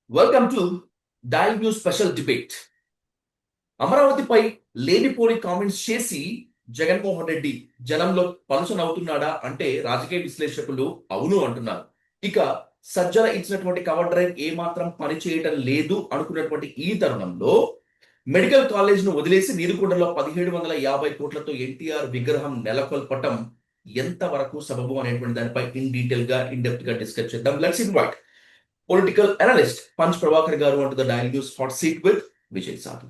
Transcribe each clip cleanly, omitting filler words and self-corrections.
Welcome to Dial News Special Debate. అమరావతిపై లేనిపోని comments చేసి జగన్మోహన్ రెడ్డి జనంలో పలుచన అవుతున్నాడా అంటే రాజకీయ విశ్లేషకులు అవును అంటున్నారు. ఇక సజ్జల ఇచ్చినటువంటి కవర్ డ్రైవ్ ఏమాత్రం పనిచేయటం లేదు అనుకున్నటువంటి ఈ తరుణంలో మెడికల్ కాలేజ్ ను వదిలేసి నీరుకొండలో 1750 కోట్లతో ఎన్టీఆర్ విగ్రహం నెలకొల్పటం ఎంత వరకు సబబు అనేటువంటి దానిపై ఇన్ డీటెయిల్ గా ఇన్ డెప్త్ గా డిస్కస్ చేద్దాం. Let's invite political analyst punch Prabhakar గారు అంటూ the dial news hot seat with Vijay సాధు.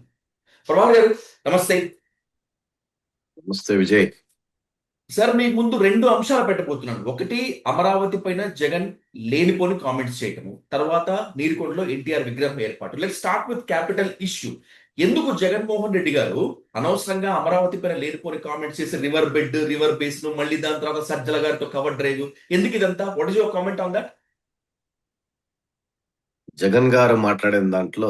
ప్రభాకర్ గారు నమస్తే. నమస్తే విజయ్. సార్, మీకు ముందు రెండు అంశాలు పెట్టబోతున్నాను. ఒకటి, అమరావతి పైన జగన్ లేనిపోని కామెంట్స్ చేయటము, తర్వాత నీరుకొండలో ఎన్టీఆర్ విగ్రహం ఏర్పాటు. Let start with capital issue. ఎందుకు జగన్మోహన్ రెడ్డి గారు అనవసరంగా అమరావతి పైన లేనిపోని కామెంట్స్ చేసి రివర్ బెడ్, రివర్ బేస్, మళ్ళీ దాని తర్వాత సజ్జల గారితో కవర్ డ్రైవ్, ఎందుకు ఇదంతా? What is your comment on that? Jagan గారు మాట్లాడిన దాంట్లో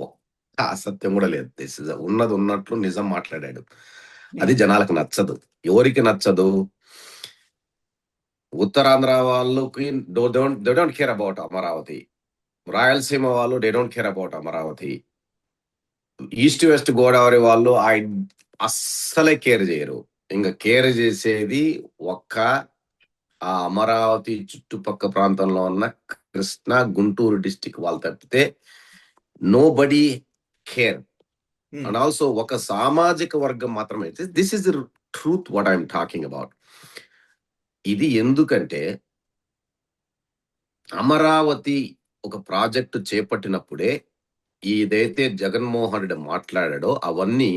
ఒక్క అసత్యం కూడా లేదు. ఉన్నది ఉన్నట్లు నిజం మాట్లాడాడు. అది జనాలకు నచ్చదు. ఎవరికి నచ్చదు? ఉత్తరాంధ్ర వాళ్ళకి they don't care about Amaravati. Rayalaseema వాళ్ళు they don't care about Amaravati. East west Godavari వాళ్ళు అస్సలే కేర్ చేయరు. ఇంకా కేర్ చేసేది ఒక్క ఆ అమరావతి చుట్టుపక్క ప్రాంతంలో ఉన్న కృష్ణా, గుంటూరు డిస్టిక్ వాళ్ళు తప్పితే nobody care. And also ఒక సామాజిక వర్గం మాత్రమే. This is the truth what I'm talking about. ఇది ఎందుకంటే అమరావతి ఒక ప్రాజెక్టు చేపట్టినప్పుడే ఏదైతే జగన్మోహన్ రెడ్డి మాట్లాడాడో అవన్నీ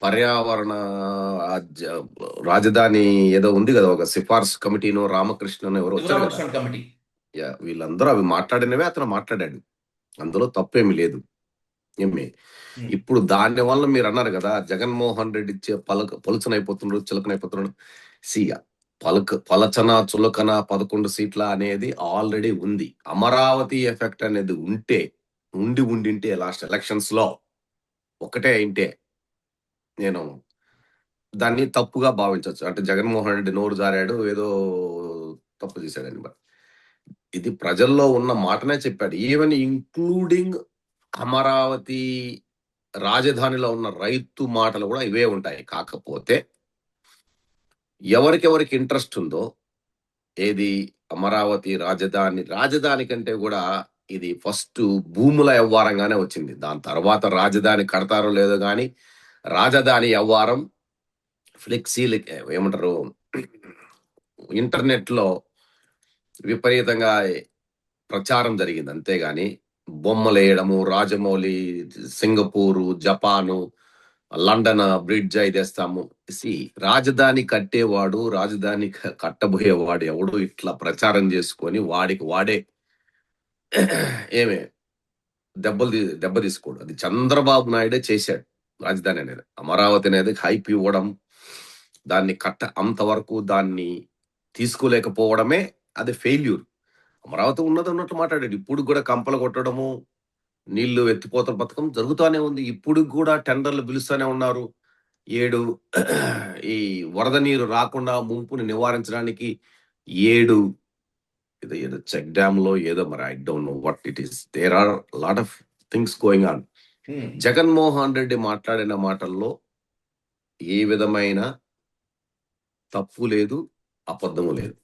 పర్యావరణ రాజధాని ఏదో ఉంది కదా, ఒక సిఫార్సు కమిటీనో రామకృష్ణనో ఎవరో వచ్చారు కదా, వీళ్ళందరూ అవి మాట్లాడినవే అతను మాట్లాడాడు. అందులో తప్పేమి లేదు. ఇప్పుడు దాని వల్ల మీరు అన్నారు కదా, జగన్మోహన్ రెడ్డి పలుచనైపోతున్నాడు, చులకనైపోతున్నాడు. పలచన చులకన 11 సీట్ల అనేది ఆల్రెడీ ఉంది. అమరావతి ఎఫెక్ట్ అనేది ఉండింటే లాస్ట్ ఎలక్షన్స్ లో ఒకటే అయింటే నేను దాన్ని తప్పుగా భావించవచ్చు. అంటే జగన్మోహన్ రెడ్డి నోరు జారాడు, ఏదో తప్పు చేశాడని. ఇది ప్రజల్లో ఉన్న మాటనే చెప్పాడు. ఈవెన్ ఇంక్లూడింగ్ అమరావతి రాజధానిలో ఉన్న రైతు మాటలు కూడా ఇవే ఉంటాయి. కాకపోతే ఎవరికెవరికి ఇంట్రెస్ట్ ఉందో, ఏది అమరావతి రాజధాని కంటే కూడా ఇది ఫస్ట్ భూముల వ్యవహారంగానే వచ్చింది. దాని తర్వాత రాజధాని కడతారో లేదో కానీ రాజధాని వ్యవహారం ఫ్లెక్సీలు ఏమంటారు, ఇంటర్నెట్ లో విపరీతంగా ప్రచారం జరిగింది. అంతేగాని బొమ్మలు వేయడము, Rajamouli Singapore, Japan, London bridge అయితేస్తాము. రాజధాని కట్టేవాడు, రాజధాని కట్టబోయేవాడు ఎవడు ఇట్లా ప్రచారం చేసుకొని వాడికి వాడే ఏమే దెబ్బ తీసుకోడు. అది చంద్రబాబు నాయుడే చేశాడు. రాజధాని అనేది, అమరావతి అనేది హైప్ ఇవ్వడం, దాన్ని అంతవరకు దాన్ని తీసుకోలేకపోవడమే అది ఫెయిల్యూర్. అమరావతి ఉన్నట్టు మాట్లాడాడు. ఇప్పుడు కూడా కంపలు కొట్టడము, నీళ్లు ఎత్తిపోతల పథకం జరుగుతూనే ఉంది. ఇప్పుడు కూడా టెండర్లు పిలుస్తూనే ఉన్నారు. 7 ఈ వరద నీరు రాకుండా ముంపుని నివారించడానికి 7 ఏదో చెక్ డ్యామ్ లో ఏదో, మరి I don't know what it is. There are lot of things going on. Jaganmohan Reddy మాట్లాడిన మాటల్లో ఏ విధమైన తప్పు లేదు, అబద్ధము లేదు.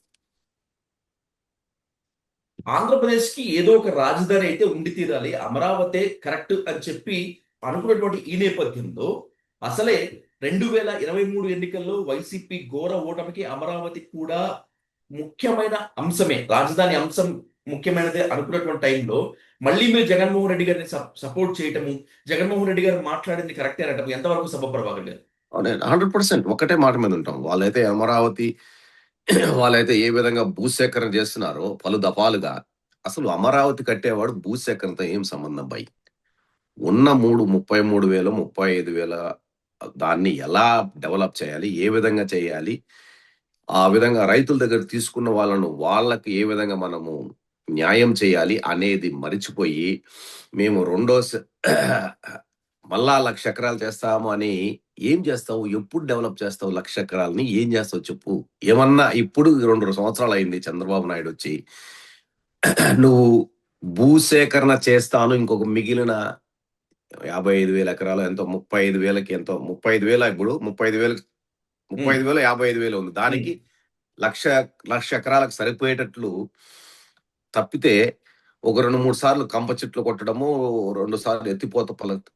ఆంధ్రప్రదేశ్ కి ఏదో ఒక రాజధాని అయితే ఉండి తీరాలి, అమరావతి కరెక్ట్ అని చెప్పి అనుకున్నటువంటి ఈ నేపథ్యంలో అసలే 2023 ఎన్నికల్లో వైసీపీ ఘోర ఓటమికి అమరావతి కూడా ముఖ్యమైన అంశమే, రాజధాని అంశం ముఖ్యమైనదే అనుకున్నటువంటి టైంలో మళ్ళీ మీరు జగన్మోహన్ రెడ్డి గారిని సపోర్ట్ చేయటము, జగన్మోహన్ రెడ్డి గారు మాట్లాడింది కరెక్టే అనటం ఎంతవరకు సబబ్ ప్రభాకర్ గారు? 100% ఒకటే మాట మీద ఉంటాం. వాళ్ళైతే ఏ విధంగా భూసేకరణ చేస్తున్నారో పలు దఫాలుగా, అసలు అమరావతి కట్టేవాడు భూసేకరణతో ఏం సంబంధం బై? ఉన్న 33,000 35,000 దాన్ని ఎలా డెవలప్ చేయాలి, ఏ విధంగా చేయాలి, ఆ విధంగా రైతుల దగ్గర తీసుకున్న వాళ్ళకి ఏ విధంగా మనము న్యాయం చేయాలి అనేది మరిచిపోయి, మేము మళ్ళా 1,00,000 ఎకరాలు చేస్తాము అని. ఏం చేస్తావు? ఎప్పుడు డెవలప్ చేస్తావు 1,00,000 ఎకరాలని? ఏం చేస్తావు చెప్పు. ఏమన్నా ఇప్పుడు 2 సంవత్సరాలు అయింది చంద్రబాబు నాయుడు వచ్చి. నువ్వు భూసేకరణ చేస్తాను ఇంకొక మిగిలిన 55,000 ఎకరాలు ఎంతో 35,000కి ఎంతో 35,000 ఇప్పుడు 35,000 ఉమ్, 35,000 55,000 ఉంది. ఉమ్, దానికి లక్ష లక్ష ఎకరాలకు సరిపోయేటట్లు తప్పితే ఒక 2, 3 సార్లు కంప చెట్లు కొట్టడము, 2 సార్లు ఎత్తిపోత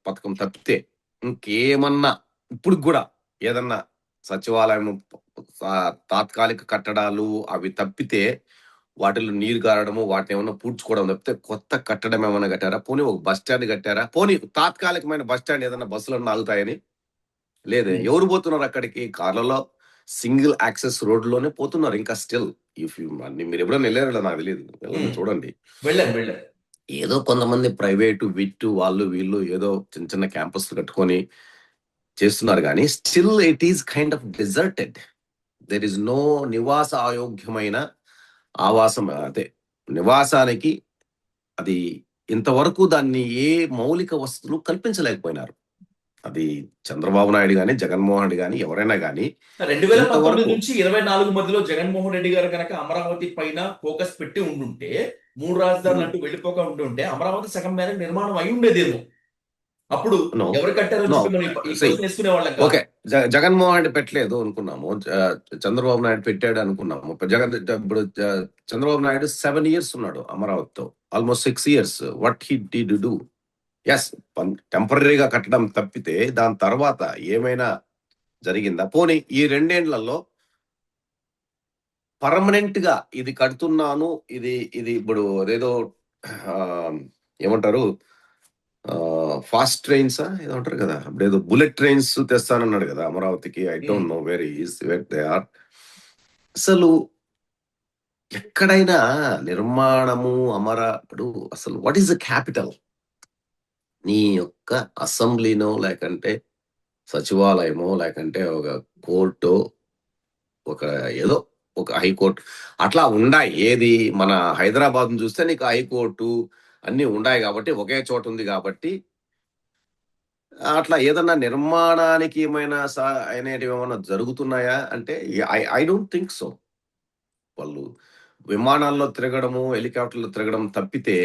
పథకం తప్పితే ఇంకేమన్నా ఇప్పుడు కూడా ఏదన్నా సచివాలయం తాత్కాలిక కట్టడాలు అవి తప్పితే వాటిలో నీరు గారడము వాటిని ఏమన్నా పూడ్చుకోవడం తప్పితే కొత్త కట్టడం ఏమైనా కట్టారా? పోనీ ఒక బస్ స్టాండ్ కట్టారా? పోనీ తాత్కాలికమైన బస్ స్టాండ్ ఏదన్నా బస్సులన్నా ఆగుతాయని లేదే. ఉమ్. ఎవరు పోతున్నారు అక్కడికి? కార్లలో సింగిల్ యాక్సెస్ రోడ్లోనే పోతున్నారు ఇంకా స్టిల్. ఇఫ్ యూ మీరు ఎప్పుడైనా వెళ్ళారో నాకు తెలియదు, వెళ్ళండి ఉమ్. చూడండి. వెళ్ళాను. ఏదో కొంతమంది ప్రైవేటు విట్టు వాళ్ళు వీళ్ళు ఏదో చిన్న చిన్న క్యాంపస్లు కట్టుకొని చేస్తున్నారు కానీ still it is kind of deserted. There is no నివాస అయోగ్యమైన ఆవాసం అదే నివాసానికి అది ఇంతవరకు దాన్ని ఏ మౌలిక వస్తువులు కల్పించలేకపోయినారు. అది చంద్రబాబు నాయుడు గాని జగన్మోహన్ రెడ్డి గాని ఎవరైనా గాని 2019 ఇంతవరకు నుంచి 24 మధ్యలో జగన్మోహన్ రెడ్డి గారు కనుక అమరావతి పైన ఫోకస్ పెట్టి ఉండుంటే, 3 రాజధానులు అంటూ వెళ్ళిపోక ఉండుంటే అమరావతి సగం మేర నిర్మాణం అయి ఉండేదేమో. అప్పుడు నో ఎవరు కట్టారని నో చెప్పి మనం ఈ సై క్వశ్చన్ వేసుకునే వాళ్ళం కాదు. ఓకే. జగన్మోహన్ రెడ్డి పెట్టలేదు అనుకున్నాము, చంద్రబాబు నాయుడు పెట్టాడు అనుకున్నాము. ఇప్పుడు చంద్రబాబు నాయుడు 7 years ఉన్నాడు అమరావతితో, almost 6 years. What he did do? Yes, టెంపరీగా కట్టడం తప్పితే దాని తర్వాత ఏమైనా జరిగిందా? పోనీ ఈ 2 ఏళ్లలో పర్మనెంట్ గా ఇది కడుతున్నాను, ఇది ఇది ఇప్పుడు అదేదో ఆ, ఏమంటారు ఫాస్ట్ ట్రైన్స్ ఏదో అంటారు కదా, అప్పుడు ఏదో బుల్లెట్ ట్రైన్స్ తెస్తానన్నాడు కదా అమరావతికి. I um, don't know where is where they are. అసలు ఎక్కడైనా నిర్మాణము ఇప్పుడు అసలు వాట్ ఈస్ ద క్యాపిటల్? నీ యొక్క అసెంబ్లీనో లేకంటే సచివాలయమో లేకంటే ఒక కోర్టు, ఒక ఏదో ఒక హైకోర్టు అట్లా ఉండాయి. ఏది మన హైదరాబాద్ చూస్తే నీకు హైకోర్టు అన్ని ఉండాయి కాబట్టి ఒకే చోట ఉంది కాబట్టి అట్లా ఏదన్నా నిర్మాణానికి ఏమైనా అనేటివి ఏమైనా జరుగుతున్నాయా అంటే ఐ డోంట్ థింక్ సో. వాళ్ళు విమానాల్లో తిరగడము హెలికాప్టర్లో తిరగడం తప్పితే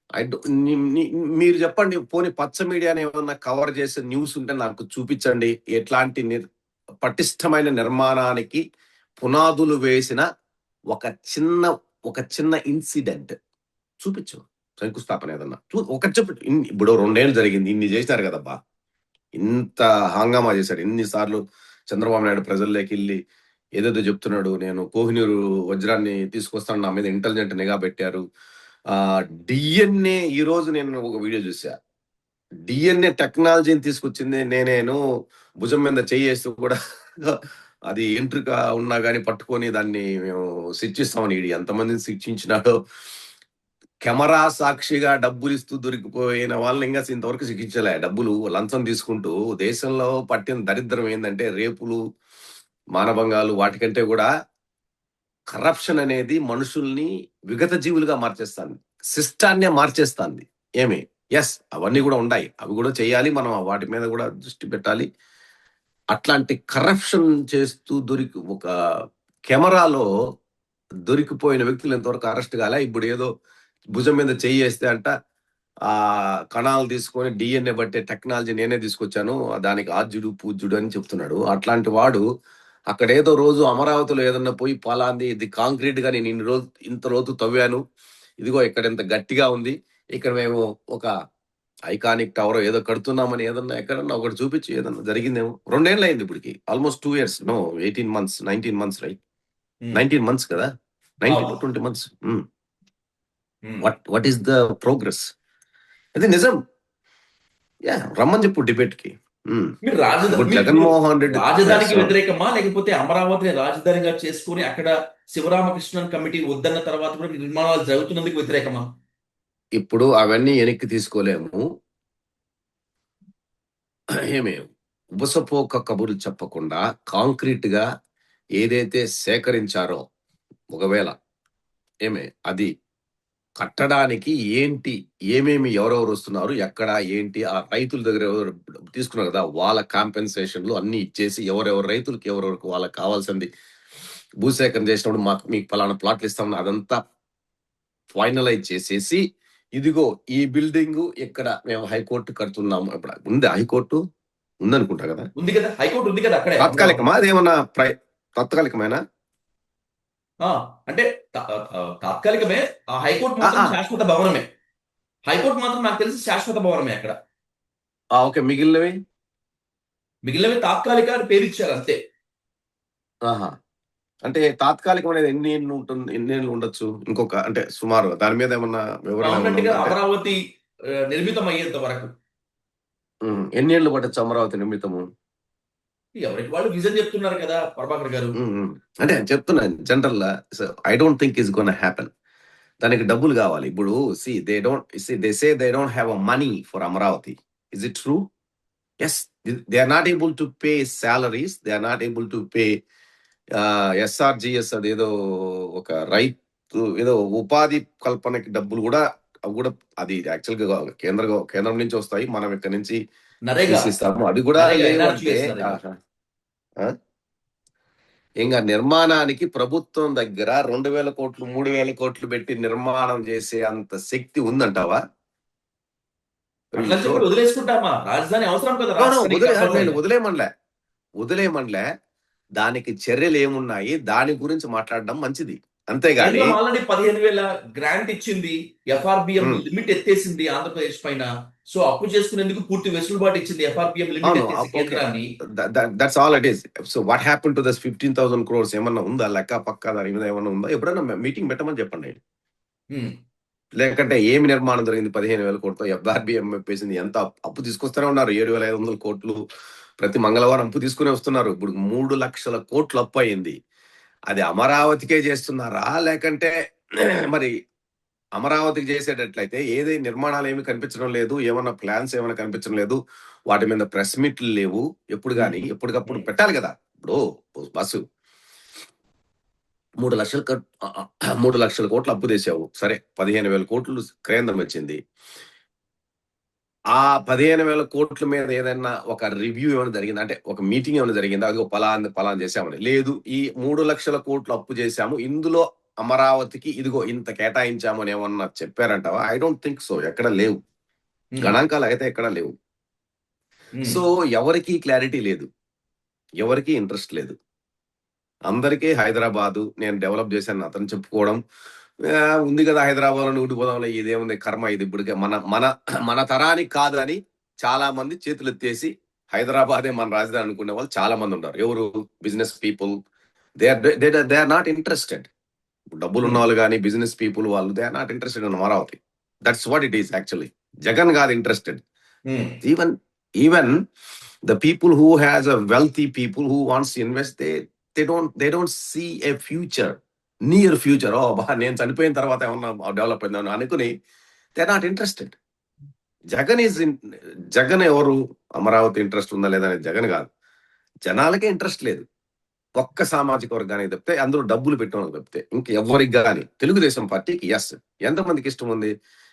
ఐ డో- ని- ని- మీరు చెప్పండి, పోనీ పచ్చ మీడియాని ఏమన్నా కవర్ చేసే న్యూస్ ఉంటే నాకు చూపించండి. ఎట్లాంటి పటిష్టమైన నిర్మాణానికి పునాదులు వేసిన ఒక చిన్న ఒక చిన్న ఇన్సిడెంట్ చూపించు. శంకుస్థాపన ఏదన్నా ఒకటి చెప్పు. ఇప్పుడు 2 ఏళ్ళు జరిగింది, ఇన్ని చేశారు కదబ్బా, ఇంత హంగామా చేశాడు. ఎన్నిసార్లు చంద్రబాబు నాయుడు ప్రజల్లోకి వెళ్ళి ఏదేదో చెప్తున్నాడు. నేను కోహినూరు వజ్రాన్ని తీసుకొస్తాను, నా మీద ఇంటెలిజెంట్ నిఘా పెట్టారు. డిఎన్ఏ ఈ రోజు నేను ఒక వీడియో చూసా. డిఎన్ఏ టెక్నాలజీని తీసుకొచ్చింది నేను భుజం మీద చేయేస్తూ కూడా అది ఎంట్రుక ఉన్నా కానీ పట్టుకొని దాన్ని మేము శిక్షిస్తామని ఈడు ఎంతమందిని శిక్షించినాడో. కెమెరా సాక్షిగా డబ్బులు ఇస్తూ దొరికిపోయిన వాళ్ళని ఇంకా ఇంతవరకు శిక్షించలే. డబ్బులు లంచం తీసుకుంటూ దేశంలో పట్టిన దరిద్రం ఏంటంటే రేపులు, మానభంగాలు, వాటికంటే కూడా కరప్షన్ అనేది మనుషుల్ని విగత జీవులుగా మార్చేస్తాంది, సిస్టాన్నే మార్చేస్తాంది. ఏమి ఎస్ అవన్నీ కూడా ఉన్నాయి, అవి కూడా చేయాలి, మనం వాటి మీద కూడా దృష్టి పెట్టాలి. అట్లాంటి కరప్షన్ చేస్తూ ఒక కెమెరాలో దొరికిపోయిన వ్యక్తులు ఎంతవరకు అరెస్ట్ కాలే. ఇప్పుడు ఏదో భుజం మీద చెయ్యి వేస్తే అంట ఆ కణాలు తీసుకొని డిఎన్ఏ బట్టే టెక్నాలజీ నేనే తీసుకొచ్చాను, దానికి ఆద్యుడు పూజ్యుడు అని చెప్తున్నాడు. అట్లాంటి వాడు అక్కడ ఏదో రోజు అమరావతిలో ఏదన్నా పోయి పలాంది ఇది కాంక్రీట్ గా నేను ఇంత రోజు తవ్వాను, ఇదిగో ఇక్కడ ఇంత గట్టిగా ఉంది, ఇక్కడ మేము ఒక ఐకానిక్ టవర్ ఏదో కడుతున్నామని ఏదన్నా ఎక్కడన్నా ఒకటి చూపించి ఏదన్నా జరిగిందేమో. 2 ఏళ్ళు అయింది ఇప్పటికి, almost 2 years, no 18 months 19 months, right? Um, 19 months కదా, 19 to అవును. 20 months. ఉమ్. What is the progress? అది నిజం. యా, రమ్మని చెప్పు డిబేట్ కి. మీరు ఇప్పుడు మీరు జగన్మోహన్ రెడ్డి రాజధానికి వ్యతిరేకమా, లేకపోతే అమరావతిని రాజధానిగా చేసుకుని అక్కడ శివరామకృష్ణన్ కమిటీ వద్దన్న తర్వాత కూడా నిర్మాణాలు జరుగుతున్నందుకు వ్యతిరేకమా? ఇప్పుడు అవన్నీ వెనక్కి తీసుకోలేము. ఏమి ఉబసపోక కబుర్లు చెప్పకుండా కాంక్రీట్ గా ఏదైతే సేకరించారో ఒకవేళ అది కట్టడానికి ఏంటి, ఏమేమి ఎవరెవరు వస్తున్నారు, ఎక్కడ ఏంటి, ఆ రైతుల దగ్గర ఎవరు తీసుకున్నారు కదా వాళ్ళ కాంపెన్సేషన్లు అన్ని ఇచ్చేసి ఎవరెవరు రైతులకి ఎవరెవరికి వాళ్ళకి కావాల్సింది భూసేకరణ చేసినప్పుడు మీకు ఫలానా ప్లాట్లు ఇస్తామని అదంతా ఫైనలైజ్ చేసేసి ఇదిగో ఈ బిల్డింగ్ ఇక్కడ మేము హైకోర్టు కడుతున్నాము. ఇప్పుడు ఉంది హైకోర్టు ఉందనుకుంటా కదా. ఉంది కదా, హైకోర్టు ఉంది కదా అక్కడే అమరావతి. తాత్కాలికమా అదేమన్నా తాత్కాలికమేనా? ఆ, అంటే తాత్కాలికమే. ఆ హైకోర్టు ఆ, మాత్రం ఆ, శాశ్వత భవనమే. హైకోర్టు మాత్రం నాకు తెలిసి శాశ్వత భవనమే అక్కడ. ఓకే, మిగిలినవి. మిగిలినవి తాత్కాలిక అని పేరు ఇచ్చారు అంతే. ఆహా. అంటే తాత్కాలికం అనేది ఎన్ని ఏళ్ళు ఉంటుంది, ఎన్ని ఏళ్ళు ఉండొచ్చు ఇంకొక, అంటే సుమారు దాని మీద ఏమన్నా వివరణ ఏమన్నా పర్మనెంట్ గా ఉందా అంటే? అమరావతి నిర్మితం అయ్యేంత వరకు. ఎన్ని ఏళ్ళు పట్టచ్చు అమరావతి నిర్మితము? ఎవరికి వాళ్ళు విజన్ చెప్తున్నారు కదా ప్రభాకర్ గారు. ఉమ్, ఉమ్. అంటే చెప్తున్నాను జనరల్ గా. I don't think is gonna happen. దానికి డబ్బులు కావాలి. ఇప్పుడు they don't have a money for Amaravati. Is it true? Yes. They are not able to pay salaries, they are not able to pay SRGS, అదేదో ఒక రైతు ఏదో ఉపాధి కల్పనకి డబ్బులు కూడా, అవి కూడా అది యాక్చువల్ గా కేంద్రం నుంచి వస్తాయి, మనం ఇక్కడ నుంచి నరేగా, తీసిస్తాము, అది కూడా నరేగా లేవు అంటే. ఎన్ఆర్జీఎస్ నరేగా. ఆహా. ఆ? ఇంకా నిర్మాణానికి ప్రభుత్వం దగ్గర 2,000 కోట్లు 3,000 కోట్లు పెట్టి నిర్మాణం చేసే అంత శక్తి ఉందంటావా? అట్లా చెప్పి వదిలేసుకుంటామా? రాజధాని అవసరం కదా రాష్ట్రానికి నేను కంపల్సరీగా. వదిలేయమండ్లే. దానికి చర్యలు ఏమున్నాయి దాని గురించి మాట్లాడడం మంచిది, అంతేగాని. కేంద్రం ఆల్రెడీ 15,000 గ్రాంట్ ఇచ్చింది. ఎఫ్ఆర్బిఎం ఉమ్, లిమిట్ ఎత్తేసింది ఆంధ్రప్రదేశ్ పైన. సో అప్పు చేసుకునేందుకు పూర్తి వెసులుబాటు ఇచ్చింది ఎఫ్ఆర్బిఎం లిమిట్ అవును, ఎత్తేసి ఓకే. కేంద్రాన్ని. That's all it is. So what happen to this 15,000 crores? ఏమన్నా ఉందా లెక్క పక్క దాని మీద ఏమన్నా ఉందా? ఎప్పుడైనా మీటింగ్ పెట్టమని చెప్పండి. ఉమ్, లేకంటే ఏమి నిర్మాణం జరిగింది 15,000 కోట్లతో? ఎఫ్ఆర్బిఎం చెప్పేసింది ఎంత అప్పు తీసుకొస్తూనే ఉన్నారు, 7,500 కోట్లు ప్రతి మంగళవారం అప్పు తీసుకునే వస్తున్నారు. ఇప్పుడు 3,00,000 కోట్లు అప్పు అయింది. అది అమరావతికే చేస్తున్నారా, లేకంటే మరి అమరావతికి చేసేటట్లయితే ఏది నిర్మాణాలు ఏమి కనిపించడం లేదు, ఏమన్నా ప్లాన్స్ ఏమైనా కనిపించడం లేదు, వాటి మీద ప్రెస్ మీట్లు లేవు. ఎప్పుడు ఉమ్, కానీ ఎప్పటికప్పుడు ఉమ్, పెట్టాలి కదా. ఇప్పుడు బస్సు 3,00,000 3,00,000 కోట్లు అప్పు తెచ్చావు, సరే 15,000 కోట్లు కేంద్రం వచ్చింది. ఆ 15,000 కోట్ల మీద ఏదైనా ఒక రివ్యూ ఏమైనా జరిగిందా, అంటే ఒక మీటింగ్ ఏమైనా జరిగిందా? అదిగో పలానా చేశామని. లేదు, ఈ 3,00,000 కోట్లు అప్పు చేశాము, ఇందులో అమరావతికి ఇదిగో ఇంత కేటాయించాము అని ఏమన్నా చెప్పారంటావా? I don't think so. ఎక్కడ లేవు, ఉమ్, గణాంకాలు అయితే ఎక్కడ లేవు. ఉమ్, సో ఎవరికి క్లారిటీ లేదు, ఎవరికి ఇంట్రెస్ట్ లేదు. అందరికీ హైదరాబాదు నేను డెవలప్ చేశాను అతను చెప్పుకోవడం, ఉంది కదా హైదరాబాద్ లో ఉండిపోదాంలే, ఇదేముంది కర్మ, ఇది ఇప్పటికే మన మన మన తరానికి కాదు అని చాలా మంది చేతులు ఎత్తేసి హైదరాబాదే మన రాజధాని అనుకునే వాళ్ళు చాలా మంది ఉన్నారు. ఎవరు? Business people. They are not interested. డబ్బులు ఉన్న ఉమ్, వాళ్ళు కానీ బిజినెస్ పీపుల్ వాళ్ళు, they are not interested in Amaravati. That's what it is actually. Jagan కాదు interested. Um, Even the people who has a wealthy people who wants to invest, they don't see a future, near future. Oh బా నేను చనిపోయిన తర్వాత ఏమన్నా develop అయిందని అనుకుని they are not interested. Jagan is Jagan ఎవరు? Amaravati interest ఉందా లేదా అనేది జగన్ కాదు, జనాలకే ఇంట్రెస్ట్ లేదు. ఒక్క సామాజిక వర్గానికి తప్పితే, అందులో డబ్బులు పెట్టడం తప్పితే ఇంకెవ్వరికి కానీ. తెలుగుదేశం పార్టీకి ఎస్, ఎంతమందికి ఇష్టం ఉంది?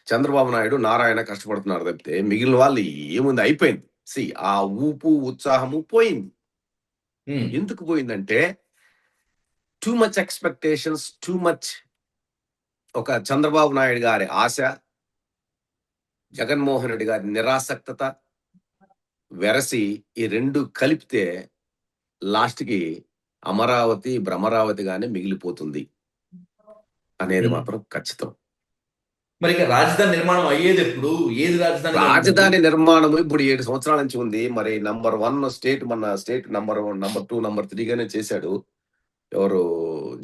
చంద్రబాబు నాయుడు నారాయణ కష్టపడుతున్నారు తప్పితే మిగిలిన వాళ్ళు ఏముంది, అయిపోయింది. ఆ ఊపు ఉత్సాహము పోయింది. ఉమ్. ఎందుకు పోయిందంటే too much expectations, too much. ఒక చంద్రబాబు నాయుడు గారి ఆశ, జగన్మోహన్ రెడ్డి గారి నిరాసక్తత వెరసి ఈ రెండు కలిపితే లాస్ట్ కి అమరావతి భ్రమరావతిగానే మిగిలిపోతుంది అనేది ఉమ్. మాత్రం ఖచ్చితం. మరి ఇక రాజధాని నిర్మాణం అయ్యేది ఎప్పుడు? ఏది రాజధానిగా ఉండాలి? రాజధాని నిర్మాణం ఇప్పుడు 7 సంవత్సరాల నుంచి ఉంది. మరి నంబర్ 1 స్టేట్, మన స్టేట్ నంబర్ 1, నంబర్ 2, నంబర్ 3 గానే చేశాడు ఎవరు?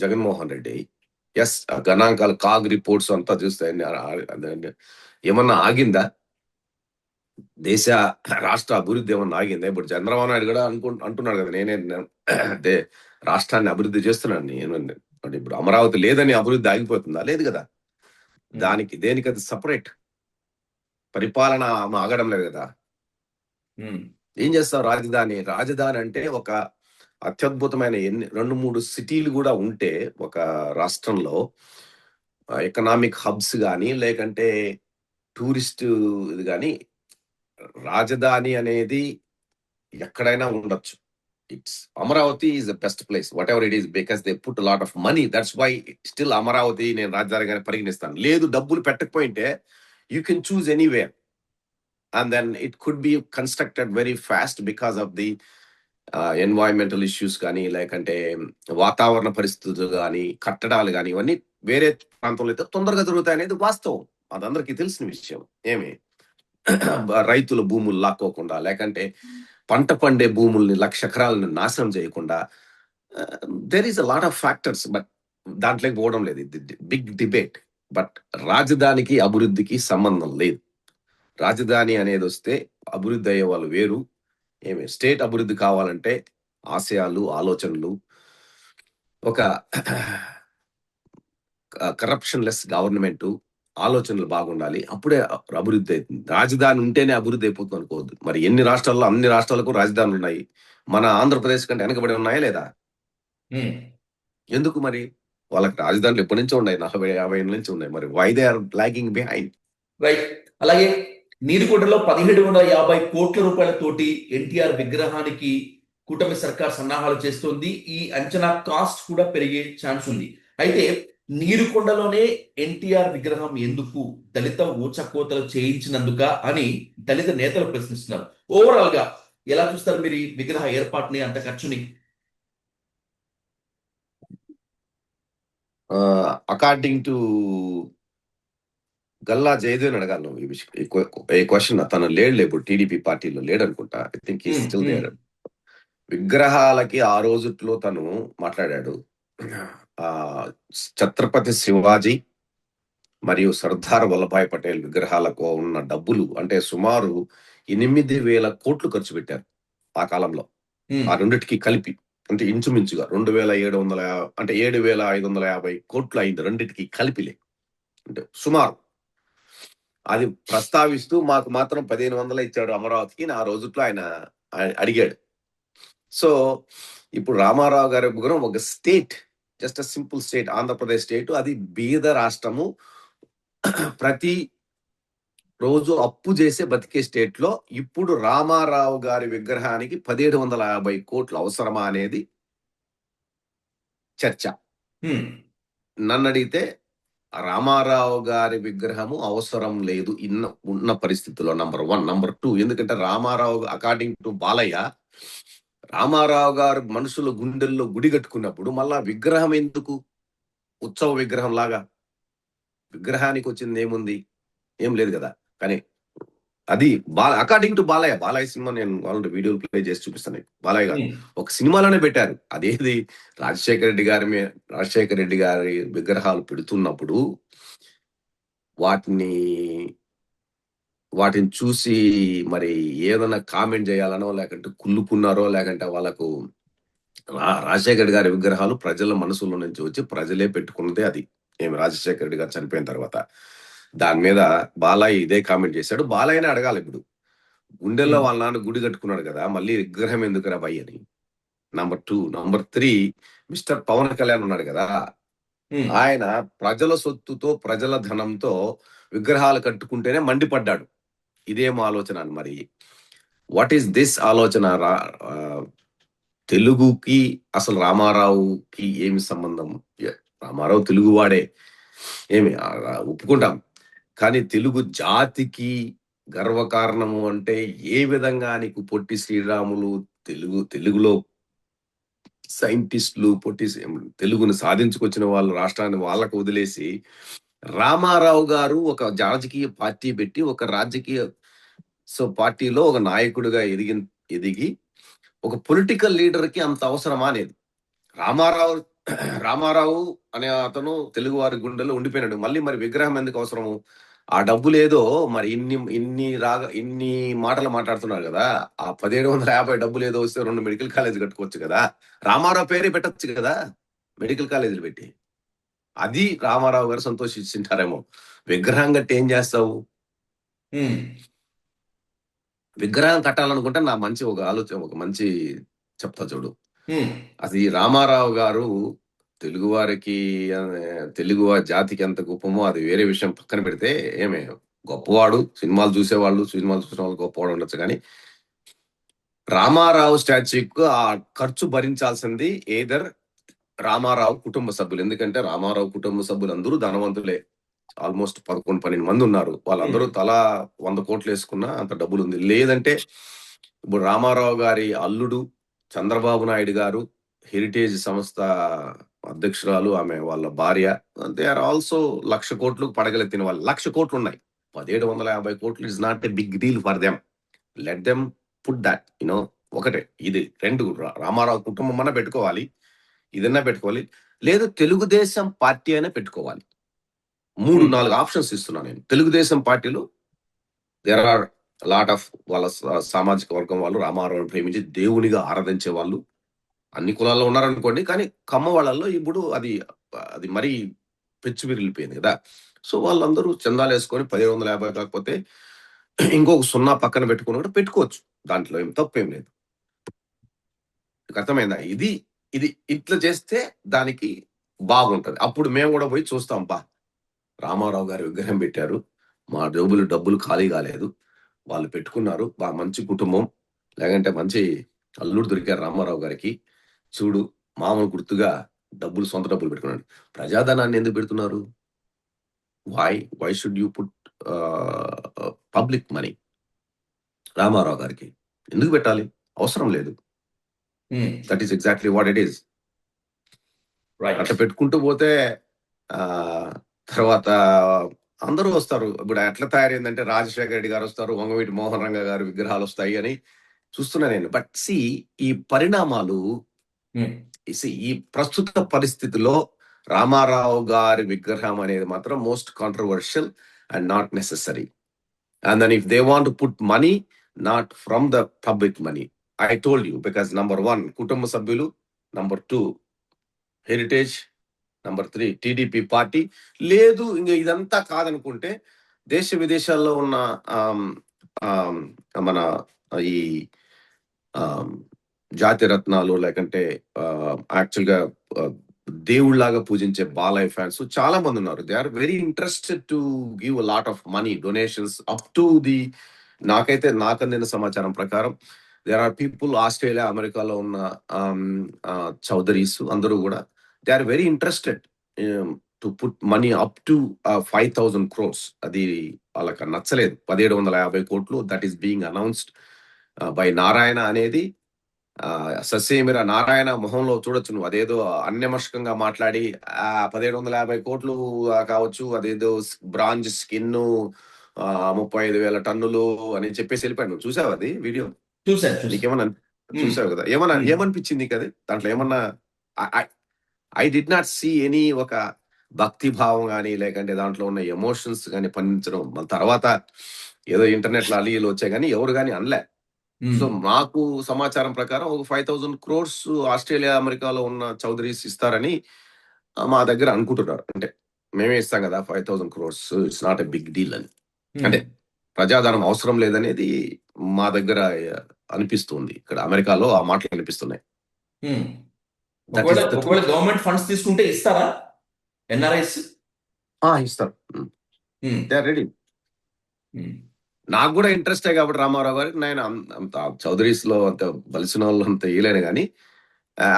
జగన్మోహన్ రెడ్డి. ఎస్, గణాంకాలు కాగ్ రిపోర్ట్స్ అంతా చూస్తే ఏమన్నా ఆగిందా? దేశ రాష్ట్ర అభివృద్ధి ఏమన్నా ఆగిందా? ఇప్పుడు చంద్రబాబు నాయుడు కూడా అంటున్నాడు కదా, దే- రాష్ట్రాన్ని అభివృద్ధి చేస్తున్నాను నేను. అంటే ఇప్పుడు అమరావతి లేదని అభివృద్ధి ఆగిపోతుందా? లేదు కదా. ఉమ్, దేనికి అది సపరేట్ పరిపాలన ఆగడం లేదు కదా. ఉమ్, ఏం చేస్తావు? రాజధాని అంటే ఒక అత్యద్భుతమైన 2-3 సిటీలు కూడా ఉంటే ఒక రాష్ట్రంలో ఎకనామిక్ హబ్స్ కానీ, లేకంటే టూరిస్ట్ ఇది కానీ, రాజధాని అనేది ఎక్కడైనా ఉండొచ్చు. It's Amaravati is the best place, whatever it is, because they put a lot of money. That's why still Amaravati నేను రాజధానిగానే పరిగణిస్తాను. లేదు డబ్బులు పెట్టకపోయింటే you can choose anywhere, and then it could be constructed very fast because of the environmental issues కానీ, లేకంటే వాతావరణ పరిస్థితులు కానీ, కట్టడాలు కానీ, ఇవన్నీ వేరే ప్రాంతంలో అయితే తొందరగా జరుగుతాయి అనేది వాస్తవం. అదందరికీ తెలిసిన విషయం. ఏమి రైతుల భూములు లాక్కోకుండా, లేకంటే పంట పండే భూముల్ని 1,00,000 ఎకరాలను నాశనం చేయకుండా, there is a lot of factors. But దాంట్లోకి పోవడం లేదు. ఇది బిగ్ డిబేట్. బట్ రాజధానికి అభివృద్ధికి సంబంధం లేదు. రాజధాని అనేది వస్తే అభివృద్ధి అయ్యే వాళ్ళు వేరు. ఏమి స్టేట్ అభివృద్ధి కావాలంటే ఆశయాలు, ఆలోచనలు, ఒక కరప్షన్ లెస్ గవర్నమెంట్, ఆలోచనలు బాగుండాలి. అప్పుడే అభివృద్ధి అవుతుంది. రాజధాని ఉంటేనే అభివృద్ధి అయిపోతుంది అనుకోవద్దు. మరి ఎన్ని రాష్ట్రాల్లో, అన్ని రాష్ట్రాలకు రాజధానులు ఉన్నాయి. మన ఆంధ్రప్రదేశ్ కంటే వెనకబడి ఉన్నాయా లేదా? ఎందుకు మరి? వాళ్ళకి రాజధానులు ఎప్పటి నుంచో ఉన్నాయి, 40-50 ఏళ్ళ నుంచి ఉన్నాయి. మరి why they are lagging behind? Right. అలాగే నీరుకొండలో 1750 కోట్ల రూపాయలతోటి ఎన్టీఆర్ విగ్రహానికి కూటమి సర్కార్ సన్నాహాలు చేస్తోంది. ఈ అంచనా కాస్ట్ కూడా పెరిగే ఛాన్స్ ఉంది. అయితే నీరుకొండలోనే ఎన్టీఆర్ విగ్రహం ఎందుకు? దళిత ఊచకోతలు చేయించినందుక అని దళిత నేతలు ప్రశ్నిస్తున్నారు. ఓవరాల్ గా ఎలా చూస్తారు మీరు ఈ విగ్రహ ఏర్పాటుని, అంత ఖర్చుని? అకార్డింగ్ టు గల్లా జయదేవ్ అడగాలి నువ్వు ఈ క్వశ్చన్. తను లేడు ఇప్పుడు టీడీపీ పార్టీలో లేడు అనుకుంటా. ఐ థింక్ ఈ స్టిల్ దేర్. విగ్రహాలకి ఆ రోజుట్లో తను మాట్లాడాడు. ఛత్రపతి శివాజీ మరియు సర్దార్ వల్లభాయ్ పటేల్ విగ్రహాలకు ఉన్న డబ్బులు అంటే సుమారు 8,000 కోట్లు ఖర్చు పెట్టారు ఆ కాలంలో. ఆ రెండిటికి కలిపి అంటే ఇంచుమించుగా 2,750 అంటే 7,550 కోట్లు అయింది రెండిటికి కలిపిలే. అంటే సుమారు అది ప్రస్తావిస్తూ మాకు మాత్రం 1,500 ఇచ్చాడు అమరావతికి ఆ రోజుట్లో ఆయన అడిగాడు. సో ఇప్పుడు రామారావు గారి విగ్రహం ఒక state, just a simple state, Andhra Pradesh state. అది బీద రాష్ట్రము. ప్రతి రోజు అప్పు చేసే బతికే స్టేట్ లో ఇప్పుడు రామారావు గారి విగ్రహానికి 1,750 కోట్లు అవసరమా అనేది చర్చ. నన్ను అడిగితే రామారావు గారి విగ్రహము అవసరం లేదు ఉన్న పరిస్థితుల్లో. నంబర్ 1. నంబర్ 2, ఎందుకంటే రామారావు అకార్డింగ్ టు బాలయ్య, రామారావు గారు మనుషుల గుండెల్లో గుడి కట్టుకున్నప్పుడు మళ్ళా విగ్రహం ఎందుకు? ఉత్సవ విగ్రహం లాగా విగ్రహానికి వచ్చింది ఏముంది? ఏం లేదు కదా. కానీ అది అకార్డింగ్ టు బాలయ్య సినిమా నేను ఆల్రెడీ వీడియోలు ప్లే చేసి చూపిస్తాను. బాలయ్య గారు ఒక సినిమాలోనే పెట్టారు. అదేది రాజశేఖర రెడ్డి గారి విగ్రహాలు పెడుతున్నప్పుడు వాటిని చూసి మరి ఏదైనా కామెంట్ చేయాలనో, లేకంటే కుళ్ళుకున్నారో, లేకంటే వాళ్ళకు రాజశేఖర రెడ్డి గారి విగ్రహాలు ప్రజల మనసులో నుంచి వచ్చి ప్రజలే పెట్టుకున్నదే. అది ఏమి రాజశేఖర రెడ్డి గారు చనిపోయిన తర్వాత దాని మీద బాలయ్య ఇదే కామెంట్ చేశాడు. బాలయ్యనే అడగాలి ఇప్పుడు. గుండెల్లో వాళ్ళ నాన్న గుడి కట్టుకున్నాడు కదా, మళ్ళీ విగ్రహం ఎందుకు రాబాయి అని. Number 2. Number 3, mister Pawan Kalyan ఉన్నాడు కదా, ఆయన ప్రజల సొత్తుతో, ప్రజల ధనంతో విగ్రహాలు కట్టుకుంటేనే మండిపడ్డాడు. ఇదేం ఆలోచన అని. మరి వాట్ ఈస్ దిస్ ఆలోచన? తెలుగుకి అసలు రామారావుకి ఏమి సంబంధం? రామారావు తెలుగువాడే, ఏమి ఒప్పుకుంటాం. కానీ తెలుగు జాతికి గర్వకారణము అంటే ఏ విధంగా నీకు పొట్టి శ్రీరాములు, తెలుగులో సైంటిస్టులు, తెలుగును సాధించుకొచ్చిన వాళ్ళు రాష్ట్రాన్ని వాళ్ళకు వదిలేసి రామారావు గారు ఒక రాజకీయ పార్టీ పెట్టి ఒక రాజకీయ పార్టీలో ఒక నాయకుడిగా ఎదిగి ఒక పొలిటికల్ లీడర్ కి అంత అవసరమా అనేది. రామారావు అనే అతను తెలుగు వారి గుండెల్లో ఉండిపోయినాడు. మళ్ళీ మరి విగ్రహం ఎందుకు అవసరము? ఆ డబ్బు లేదో మరి ఇన్ని మాటలు మాట్లాడుతున్నారు కదా. ఆ 1,750 డబ్బులు ఏదో వస్తే 2 మెడికల్ కాలేజ్ కట్టుకోవచ్చు కదా. రామారావు పేరే పెట్టచ్చు కదా మెడికల్ కాలేజీలు పెట్టి. అది రామారావు గారు సంతోషించారేమో. విగ్రహం కట్టి ఏం చేస్తావు? విగ్రహం కట్టాలనుకుంటే నా మంచి ఒక ఆలోచన, ఒక మంచి చెప్తా చూడు. అది రామారావు గారు తెలుగు వారికి, తెలుగు జాతికి ఎంత గొప్పమో అది వేరే విషయం పక్కన పెడితే, గొప్పవాడు. సినిమాలు చూసేవాళ్ళు, సినిమాలు చూసిన వాళ్ళు గొప్పవాడు ఉండొచ్చు. కానీ రామారావు స్టాచ్యూకు ఆ ఖర్చు భరించాల్సింది ఏదర్ రామారావు కుటుంబ సభ్యులు. ఎందుకంటే రామారావు కుటుంబ సభ్యులు అందరూ ధనవంతులే. ఆల్మోస్ట్ 11-12 మంది ఉన్నారు. వాళ్ళందరూ తలా 100 కోట్లు వేసుకున్నా అంత డబ్బులు ఉంది. లేదంటే ఇప్పుడు రామారావు గారి అల్లుడు చంద్రబాబు నాయుడు గారు హెరిటేజ్ సంస్థ అధ్యక్షురాలు, ఆమె వాళ్ళ భార్య, దే ఆర్ ఆల్సో 1,00,000 కోట్లు పడగలెత్తిన వాళ్ళు. 1,00,000 కోట్లు ఉన్నాయి. 1750 కోట్లు is not a big deal for them. Let them put that ఒకటే ఇది. రెండు రామారావు కుటుంబం అన్నా పెట్టుకోవాలి, ఇదన్నా పెట్టుకోవాలి, లేదు తెలుగుదేశం పార్టీ అయినా పెట్టుకోవాలి. 3-4 ఆప్షన్స్ ఇస్తున్నా నేను. తెలుగుదేశం పార్టీలో దేర్ ఆర్ లాట్ ఆఫ్ వాళ్ళ సామాజిక వర్గం వాళ్ళు రామారావుని ప్రేమించి దేవునిగా ఆరాధించే వాళ్ళు అన్ని కులాల్లో ఉన్నారనుకోండి. కానీ కమ్మ వాళ్ళల్లో ఇప్పుడు అది అది మరీ పెచ్చు విరిగిపోయింది కదా. సో వాళ్ళందరూ చందాలు వేసుకొని 1750 కాకపోతే ఇంకొక 0 పక్కన పెట్టుకుని కూడా పెట్టుకోవచ్చు. దాంట్లో ఏం తప్పేం లేదు. మీకు అర్థమైందా? ఇది ఇది ఇట్లా చేస్తే దానికి బాగుంటది. అప్పుడు మేము కూడా పోయి చూస్తాం. రామారావు గారి విగ్రహం పెట్టారు, మా డబ్బులు ఖాళీ కాలేదు, వాళ్ళు పెట్టుకున్నారు, మంచి కుటుంబం, లేకంటే మంచి అల్లుడు దొరికారు రామారావు గారికి, చూడు మామూలు గుర్తుగా సొంత డబ్బులు పెట్టుకున్నాడు. ప్రజాధనాన్ని ఎందుకు పెడుతున్నారు? Why should you put public money Ramarao గారికి? ఎందుకు పెట్టాలి? అవసరం లేదు. That is exactly what it is. అట్లా పెట్టుకుంటూ పోతే తర్వాత అందరూ వస్తారు. ఇప్పుడు ఎట్లా తయారైందంటే రాజశేఖర రెడ్డి గారు వస్తారు, వంగవీటి మోహన్ రంగ గారి విగ్రహాలు వస్తాయి అని చూస్తున్నా నేను. బట్ ఈ పరిణామాలు ఈ ప్రస్తుత పరిస్థితిలో రామారావు గారి విగ్రహం అనేది మాత్రం most controversial and not necessary. And then if they want to put money, not from the public money. I told you, because number 1 కుటుంబ సభ్యులు, number 2 Heritage, number 3 TDP party. లేదు ఇంకా ఇదంతా కాదనుకుంటే దేశ విదేశాల్లో ఉన్న మన ఈ జాతి రత్నాలు, లేకంటే యాక్చువల్గా దేవుళ్లాగా పూజించే బాలయ్య ఫ్యాన్స్ చాలా మంది ఉన్నారు. They are very interested to give a lot of money donations up to the. నాకు అందిన సమాచారం ప్రకారం దేర్ ఆర్ పీపుల్ ఆస్ట్రేలియా, అమెరికాలో ఉన్న చౌదరీస్ అందరూ కూడా they are very interested to put money up to 5,000 crores. అది వాళ్ళకి నచ్చలేదు. 1750 కోట్లు that is being announced by Narayana అనేది ససేమిర నారాయణ మొహంలో చూడొచ్చు నువ్వు. అదేదో అన్యమర్శకంగా మాట్లాడి 1750 కోట్లు కావచ్చు, అదేదో బ్రాంజ్ స్కిన్ 35,000 టన్నులు అని చెప్పేసి వెళ్ళిపోయాడు. నువ్వు చూసావు అది వీడియో? నీకేమన్నా చూసావు కదా? ఏమనిపించింది నీకు అది? దాంట్లో ఏమన్నా I did not see any ఒక భక్తి భావం కానీ, లేకంటే దాంట్లో ఉన్న ఎమోషన్స్ కానీ పండించడం. మన తర్వాత ఏదో ఇంటర్నెట్ లో అలీలు వచ్చాయి కానీ ఎవరు కానీ అనలే. సో మాకు సమాచారం ప్రకారం ఒక 5,000 crores ఆస్ట్రేలియా, అమెరికాలో ఉన్న చౌదరీస్ ఇస్తారని మా దగ్గర అనుకుంటున్నారు. అంటే మేమే ఇస్తాం కదా 5,000 crores, it's not a big deal అని. అంటే ప్రజాధనం అవసరం లేదనేది మా దగ్గర అనిపిస్తుంది. ఇక్కడ అమెరికాలో ఆ మాటలు అనిపిస్తున్నాయి. గవర్నమెంట్ ఫండ్స్ తీసుకుంటే ఇస్తారా ఎన్ఆర్ఐస్? ఇస్తారు. They are ready. నాకు కూడా ఇంట్రెస్టే కాబట్టి రామారావు గారికి నేను అంత చౌదరీస్ లో అంత బలిసిన వాళ్ళు అంత వేయలేను కానీ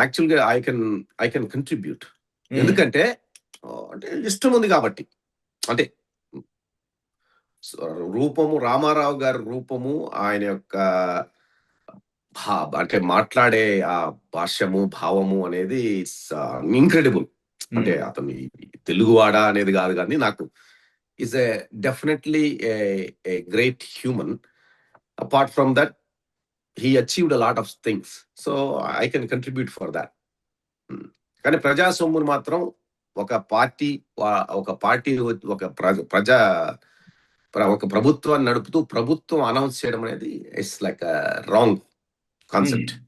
యాక్చువల్గా ఐ కెన్ కంట్రిబ్యూట్. ఎందుకంటే అంటే ఇష్టం ఉంది కాబట్టి. అంటే రూపము, రామారావు గారి రూపము, ఆయన యొక్క అంటే మాట్లాడే ఆ భాష్యము, భావము అనేది ఇంక్రెడిబుల్. అంటే అతను తెలుగువాడా అనేది కాదు కానీ నాకు is definitely a great human. Apart from that he achieved a lot of things. So I can contribute for that. కానీ ప్రజా సొమ్మును మాత్రం ఒక పార్టీ ఒక ప్రభుత్వాన్ని నడుపుతూ ప్రభుత్వం అనౌన్స్ చేయడం అనేది ఇట్స్ లైక్ రాంగ్ కాన్సెప్ట్.